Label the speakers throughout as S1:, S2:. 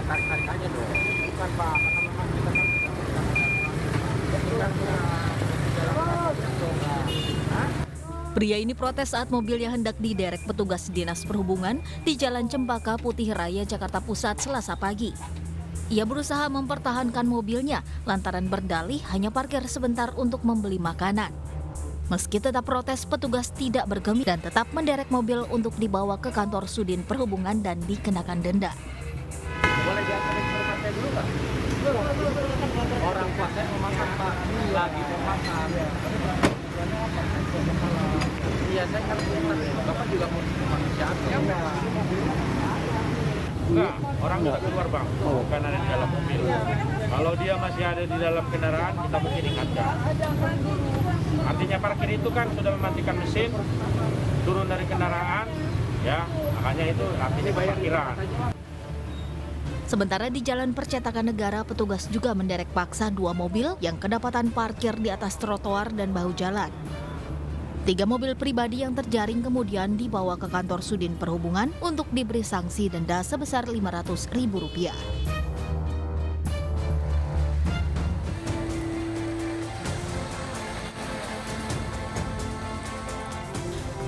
S1: tarik-tarik aja dong. Bukan Pak, karena memang kita kan
S2: Pria ini protes saat mobilnya hendak diderek petugas Dinas Perhubungan di Jalan Cempaka Putih Raya, Jakarta Pusat, Selasa pagi. Ia berusaha mempertahankan mobilnya lantaran berdalih hanya parkir sebentar untuk membeli makanan. Meski tetap protes, petugas tidak bergeming dan tetap menderek mobil untuk dibawa ke kantor Sudin Perhubungan dan dikenakan denda.
S1: boleh diantarin ke partai dulu nggak? Orang tua saya mau makan Pak, lagi mau makan. Iya saya kan Bapak juga mau manusia.
S3: Enggak, orang nggak keluar bang, bukan ada di dalam mobil. Kalau dia masih ada di dalam kendaraan, kita mungkin ingatkan. Artinya parkir itu kan sudah mematikan mesin, turun dari kendaraan, ya makanya itu artinya parkiran.
S2: Sementara di Jalan Percetakan Negara, petugas juga menderek paksa 2 mobil yang kedapatan parkir di atas trotoar dan bahu jalan. 3 mobil pribadi yang terjaring kemudian dibawa ke kantor Sudin Perhubungan untuk diberi sanksi denda sebesar Rp500.000.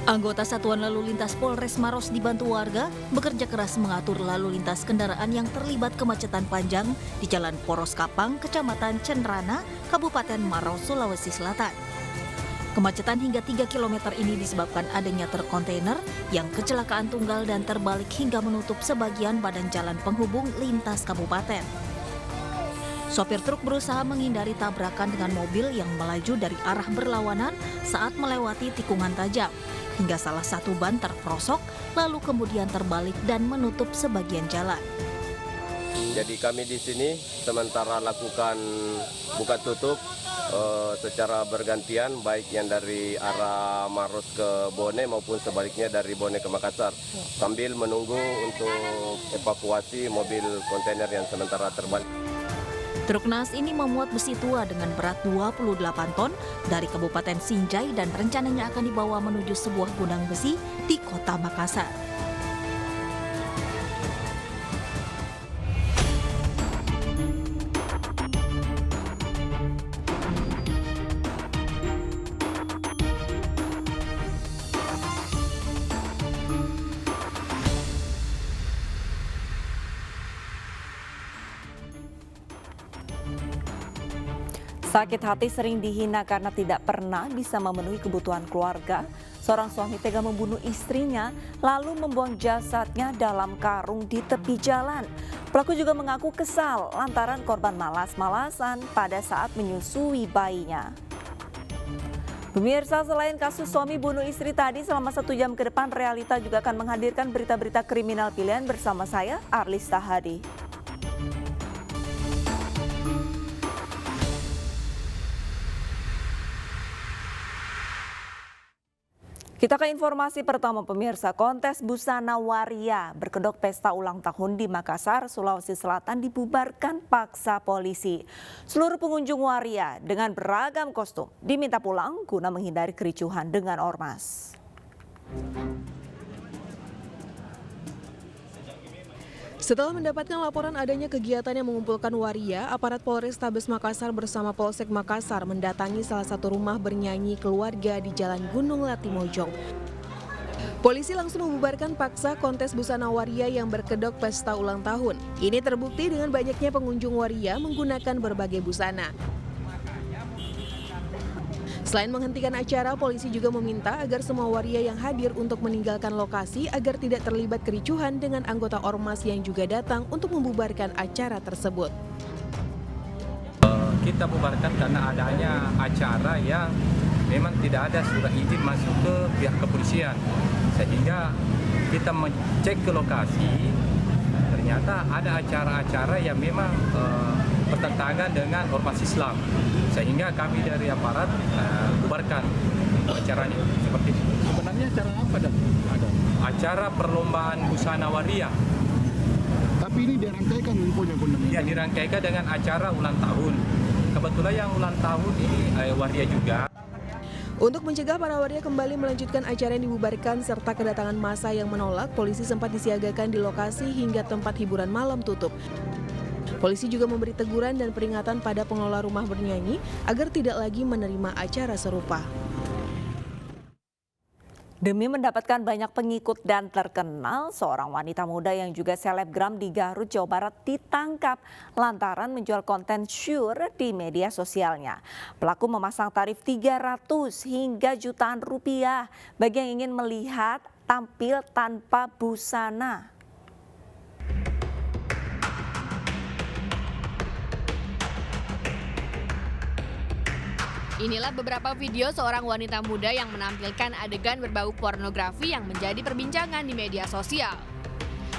S2: Anggota Satuan Lalu Lintas Polres Maros dibantu warga bekerja keras mengatur lalu lintas kendaraan yang terlibat kemacetan panjang di Jalan Poros Kapang, Kecamatan Cenrana, Kabupaten Maros, Sulawesi Selatan. Kemacetan hingga 3 km ini disebabkan adanya truk kontainer yang kecelakaan tunggal dan terbalik hingga menutup sebagian badan jalan penghubung lintas kabupaten. Sopir truk berusaha menghindari tabrakan dengan mobil yang melaju dari arah berlawanan saat melewati tikungan tajam, hingga salah satu ban terperosok lalu kemudian terbalik dan menutup sebagian jalan.
S4: Jadi kami di sini sementara lakukan buka tutup secara bergantian, baik yang dari arah Maros ke Bone maupun sebaliknya dari Bone ke Makassar, sambil menunggu untuk evakuasi mobil kontainer yang sementara terbalik.
S2: Truk naas ini memuat besi tua dengan berat 28 ton dari Kabupaten Sinjai dan rencananya akan dibawa menuju sebuah gudang besi di Kota Makassar.
S5: Sakit hati sering dihina karena tidak pernah bisa memenuhi kebutuhan keluarga. Seorang suami tega membunuh istrinya lalu membuang jasadnya dalam karung di tepi jalan. Pelaku juga mengaku kesal lantaran korban malas-malasan pada saat menyusui bayinya. Pemirsa, selain kasus suami bunuh istri tadi, selama 1 jam ke depan Realita juga akan menghadirkan berita-berita kriminal pilihan bersama saya, Arlis Tahadi. Kita ke informasi pertama pemirsa, kontes busana waria berkedok pesta ulang tahun di Makassar, Sulawesi Selatan dibubarkan paksa polisi. Seluruh pengunjung waria dengan beragam kostum diminta pulang guna menghindari kericuhan dengan ormas.
S6: Setelah mendapatkan laporan adanya kegiatan yang mengumpulkan waria, aparat Polrestabes Makassar bersama Polsek Makassar mendatangi salah satu rumah bernyanyi keluarga di Jalan Gunung Latimojong. Polisi langsung membubarkan paksa kontes busana waria yang berkedok pesta ulang tahun. Ini terbukti dengan banyaknya pengunjung waria menggunakan berbagai busana. Selain menghentikan acara, polisi juga meminta agar semua waria yang hadir untuk meninggalkan lokasi agar tidak terlibat kericuhan dengan anggota ormas yang juga datang untuk membubarkan acara tersebut.
S7: Kita bubarkan karena adanya acara yang memang tidak ada surat izin masuk ke pihak kepolisian. Sehingga kita mengecek ke lokasi, ternyata ada acara-acara yang memang bertentangan dengan ormas Islam, sehingga kami dari aparat bubarkan acaranya seperti itu.
S8: Sebenarnya acara apa dan ada?
S7: Acara perlombaan busana waria.
S8: Tapi ini dirangkaikan infonya Bunda.
S7: Ya, dirangkaikan dengan acara ulang tahun. Kebetulan yang ulang tahun ini waria juga.
S6: Untuk mencegah para waria kembali melanjutkan acara yang dibubarkan serta kedatangan massa yang menolak, polisi sempat disiagakan di lokasi hingga tempat hiburan malam tutup. Polisi juga memberi teguran dan peringatan pada pengelola rumah bernyanyi agar tidak lagi menerima acara serupa.
S5: Demi mendapatkan banyak pengikut dan terkenal, seorang wanita muda yang juga selebgram di Garut, Jawa Barat ditangkap lantaran menjual konten syur di media sosialnya. Pelaku memasang tarif 300 hingga jutaan rupiah bagi yang ingin melihat tampil tanpa busana.
S9: Inilah beberapa video seorang wanita muda yang menampilkan adegan berbau pornografi yang menjadi perbincangan di media sosial.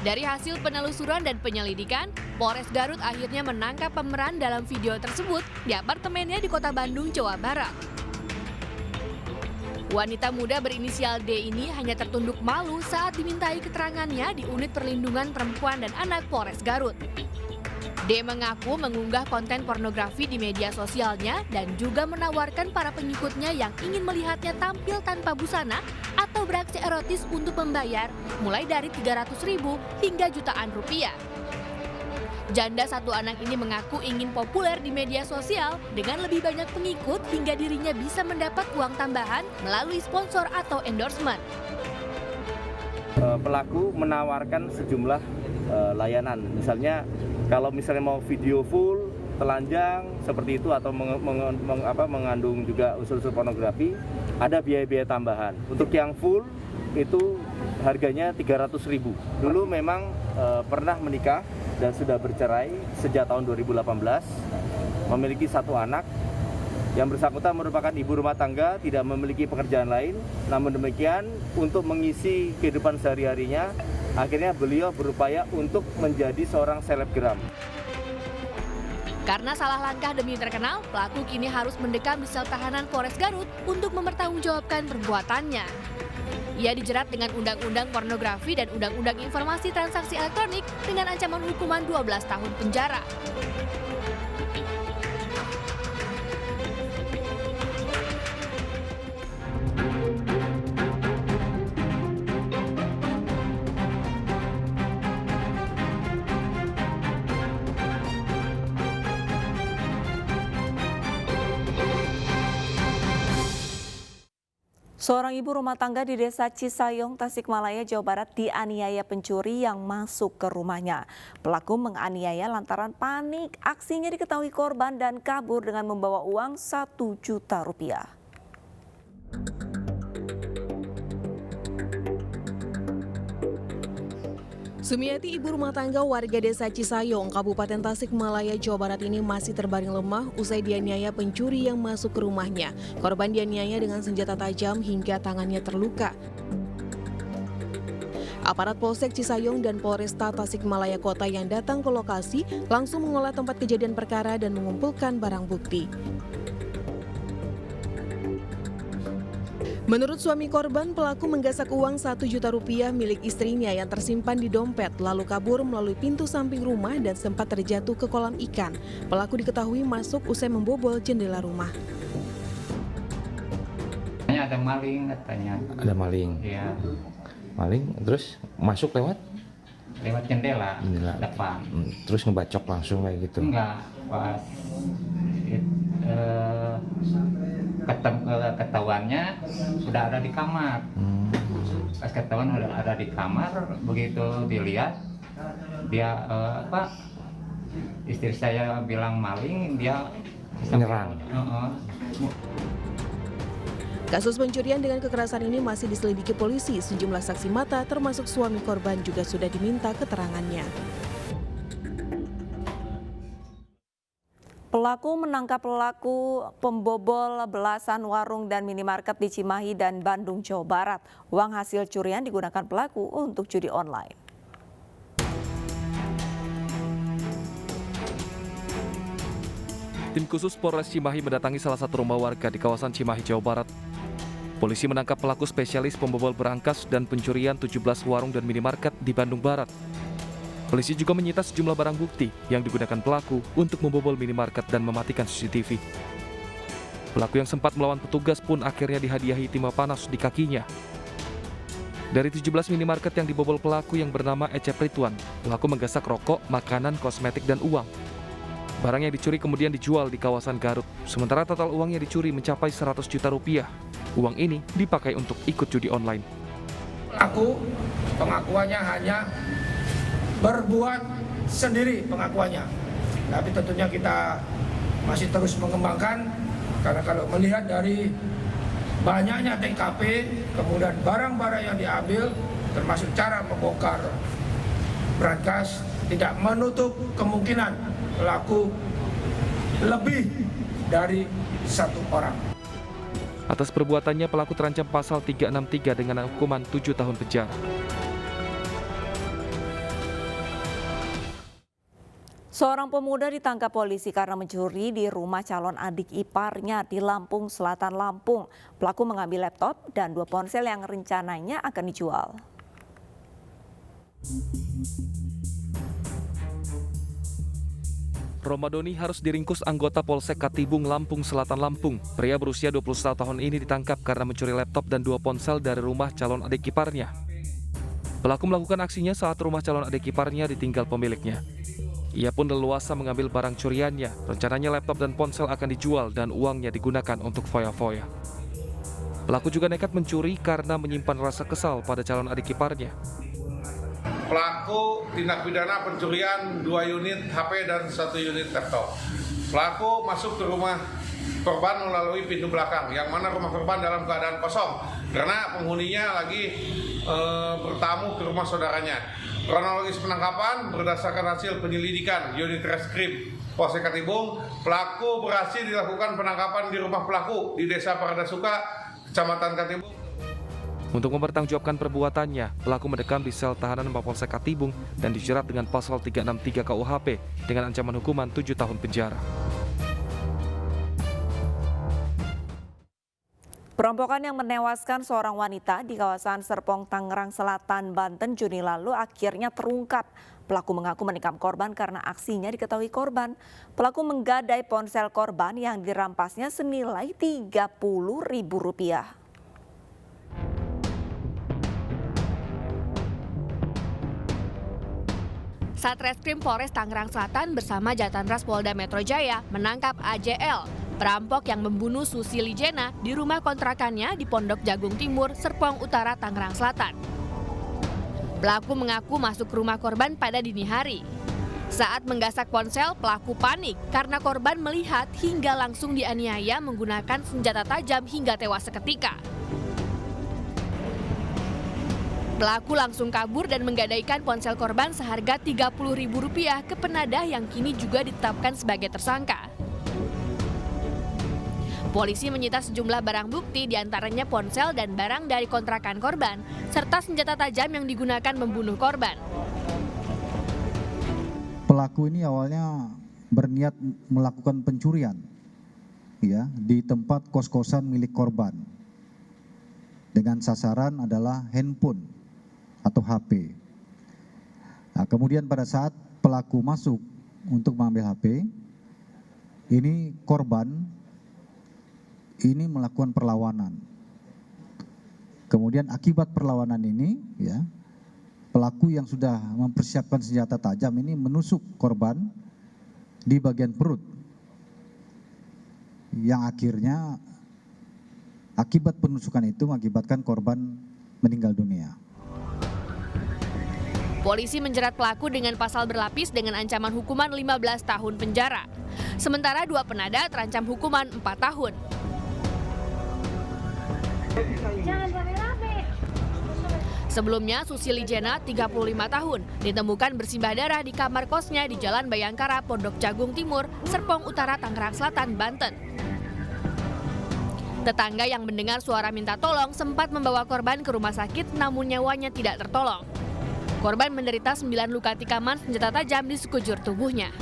S9: Dari hasil penelusuran dan penyelidikan, Polres Garut akhirnya menangkap pemeran dalam video tersebut di apartemennya di Kota Bandung, Jawa Barat. Wanita muda berinisial D ini hanya tertunduk malu saat dimintai keterangannya di Unit Perlindungan Perempuan dan Anak Polres Garut. D mengaku mengunggah konten pornografi di media sosialnya dan juga menawarkan para pengikutnya yang ingin melihatnya tampil tanpa busana atau beraksi erotis untuk membayar mulai dari 300.000 hingga jutaan rupiah. Janda satu anak ini mengaku ingin populer di media sosial dengan lebih banyak pengikut hingga dirinya bisa mendapat uang tambahan melalui sponsor atau endorsement.
S10: Pelaku menawarkan sejumlah layanan, misalnya kalau misalnya mau video full, telanjang seperti itu atau mengandung juga unsur-unsur pornografi, ada biaya-biaya tambahan. Untuk yang full itu harganya 300.000. Dulu memang pernah menikah dan sudah bercerai sejak tahun 2018, memiliki satu anak. Yang bersangkutan merupakan ibu rumah tangga, tidak memiliki pekerjaan lain. Namun demikian, untuk mengisi kehidupan sehari-harinya, akhirnya beliau berupaya untuk menjadi seorang selebgram.
S9: Karena salah langkah demi terkenal, pelaku kini harus mendekam di sel tahanan Polres Garut untuk mempertanggungjawabkan perbuatannya. Ia dijerat dengan Undang-Undang Pornografi dan Undang-Undang Informasi Transaksi Elektronik dengan ancaman hukuman 12 tahun penjara.
S5: Seorang ibu rumah tangga di Desa Cisayong, Tasikmalaya, Jawa Barat dianiaya pencuri yang masuk ke rumahnya. Pelaku menganiaya lantaran panik. Aksinya diketahui korban dan kabur dengan membawa uang 1 juta rupiah.
S6: Sumiati, ibu rumah tangga warga Desa Cisayong, Kabupaten Tasikmalaya, Jawa Barat ini masih terbaring lemah usai dianiaya pencuri yang masuk ke rumahnya. Korban dianiaya dengan senjata tajam hingga tangannya terluka. Aparat Polsek Cisayong dan Polresta Tasikmalaya Kota yang datang ke lokasi langsung mengolah tempat kejadian perkara dan mengumpulkan barang bukti. Menurut suami korban, pelaku menggasak uang 1 juta rupiah milik istrinya yang tersimpan di dompet, lalu kabur melalui pintu samping rumah dan sempat terjatuh ke kolam ikan. Pelaku diketahui masuk usai membobol jendela rumah.
S11: Ada maling katanya. Ada maling? Iya. Maling, terus masuk lewat jendela depan. Terus ngebacok langsung kayak gitu? Enggak, pas ketahuannya sudah ada di kamar. Pas ketahuan sudah ada di kamar, begitu dilihat dia istri saya bilang maling, dia menyerang.
S6: Kasus pencurian dengan kekerasan ini masih diselidiki polisi. Sejumlah saksi mata termasuk suami korban juga sudah diminta keterangannya.
S5: Pelaku menangkap pelaku pembobol belasan warung dan minimarket di Cimahi dan Bandung, Jawa Barat. Uang hasil curian digunakan pelaku untuk judi online.
S12: Tim khusus Polres Cimahi mendatangi salah satu rumah warga di kawasan Cimahi, Jawa Barat. Polisi menangkap pelaku spesialis pembobol berangkas dan pencurian 17 warung dan minimarket di Bandung Barat. Polisi juga menyita sejumlah barang bukti yang digunakan pelaku untuk membobol minimarket dan mematikan CCTV. Pelaku yang sempat melawan petugas pun akhirnya dihadiahi timah panas di kakinya. Dari 17 minimarket yang dibobol pelaku yang bernama Ecep Rituan, pelaku menggasak rokok, makanan, kosmetik, dan uang. Barang yang dicuri kemudian dijual di kawasan Garut. Sementara total uang yang dicuri mencapai 100 juta rupiah. Uang ini dipakai untuk ikut judi online.
S13: Pelaku pengakuannya hanya berbuat sendiri pengakuannya. Tapi tentunya kita masih terus mengembangkan, karena kalau melihat dari banyaknya TKP, kemudian barang-barang yang diambil, termasuk cara membongkar brankas, tidak menutup kemungkinan pelaku lebih dari satu orang.
S12: Atas perbuatannya, pelaku terancam pasal 363 dengan hukuman 7 tahun penjara.
S5: Seorang pemuda ditangkap polisi karena mencuri di rumah calon adik iparnya di Lampung Selatan, Lampung. Pelaku mengambil laptop dan 2 ponsel yang rencananya akan dijual.
S12: Romadoni harus diringkus anggota Polsek Katibung, Lampung Selatan, Lampung. Pria berusia 21 tahun ini ditangkap karena mencuri laptop dan 2 ponsel dari rumah calon adik iparnya. Pelaku melakukan aksinya saat rumah calon adik iparnya ditinggal pemiliknya. Ia pun leluasa mengambil barang curiannya. Rencananya laptop dan ponsel akan dijual dan uangnya digunakan untuk foya-foya. Pelaku juga nekat mencuri karena menyimpan rasa kesal pada calon adik iparnya.
S3: Pelaku tindak pidana pencurian 2 unit HP dan 1 unit laptop. Pelaku masuk ke rumah korban melalui pintu belakang, yang mana rumah korban dalam keadaan kosong karena penghuninya lagi bertamu ke rumah saudaranya. Kronologis penangkapan berdasarkan hasil penyelidikan unit reskrim Polsek Katibung, pelaku berhasil dilakukan penangkapan di rumah pelaku di Desa Paradasuka, Kecamatan Katibung.
S12: Untuk mempertanggungjawabkan perbuatannya, pelaku mendekam di sel tahanan Mapolsek Katibung dan dijerat dengan pasal 363 KUHP dengan ancaman hukuman 7 tahun penjara.
S5: Perampokan yang menewaskan seorang wanita di kawasan Serpong, Tangerang Selatan, Banten Juni lalu akhirnya terungkap. Pelaku mengaku menikam korban karena aksinya diketahui korban. Pelaku menggadai ponsel korban yang dirampasnya senilai Rp30.000.
S9: Satreskrim Polres Tangerang Selatan bersama Jatantras Polda Metro Jaya menangkap AJL, perampok yang membunuh Susi Lijena di rumah kontrakannya di Pondok Jagung Timur, Serpong Utara, Tangerang Selatan. Pelaku mengaku masuk ke rumah korban pada dini hari. Saat menggasak ponsel, pelaku panik karena korban melihat hingga langsung dianiaya menggunakan senjata tajam hingga tewas seketika. Pelaku langsung kabur dan menggadaikan ponsel korban seharga Rp30.000 ke penadah yang kini juga ditetapkan sebagai tersangka. Polisi menyita sejumlah barang bukti, diantaranya ponsel dan barang dari kontrakan korban, serta senjata tajam yang digunakan membunuh korban.
S14: Pelaku ini awalnya berniat melakukan pencurian ya, di tempat kos-kosan milik korban. Dengan sasaran adalah handphone atau HP. Nah, kemudian pada saat pelaku masuk untuk mengambil HP, ini korban ini melakukan perlawanan. Kemudian akibat perlawanan ini, ya, pelaku yang sudah mempersiapkan senjata tajam ini menusuk korban di bagian perut, yang akhirnya akibat penusukan itu mengakibatkan korban meninggal dunia.
S9: Polisi menjerat pelaku dengan pasal berlapis dengan ancaman hukuman 15 tahun penjara. Sementara 2 penadah terancam hukuman 4 tahun. Sebelumnya, Susi Lijena, 35 tahun, ditemukan bersimbah darah di kamar kosnya di Jalan Bayangkara, Pondok Jagung Timur, Serpong Utara, Tangerang Selatan, Banten. Tetangga yang mendengar suara minta tolong sempat membawa korban ke rumah sakit, namun nyawanya tidak tertolong. Korban menderita 9 luka tikaman senjata tajam di sekujur tubuhnya.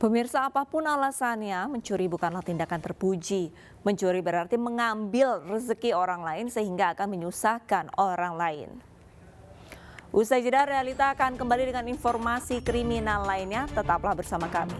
S5: Pemirsa, apapun alasannya, mencuri bukanlah tindakan terpuji. Mencuri berarti mengambil rezeki orang lain sehingga akan menyusahkan orang lain. Usai jeda, Realita akan kembali dengan informasi kriminal lainnya. Tetaplah bersama kami.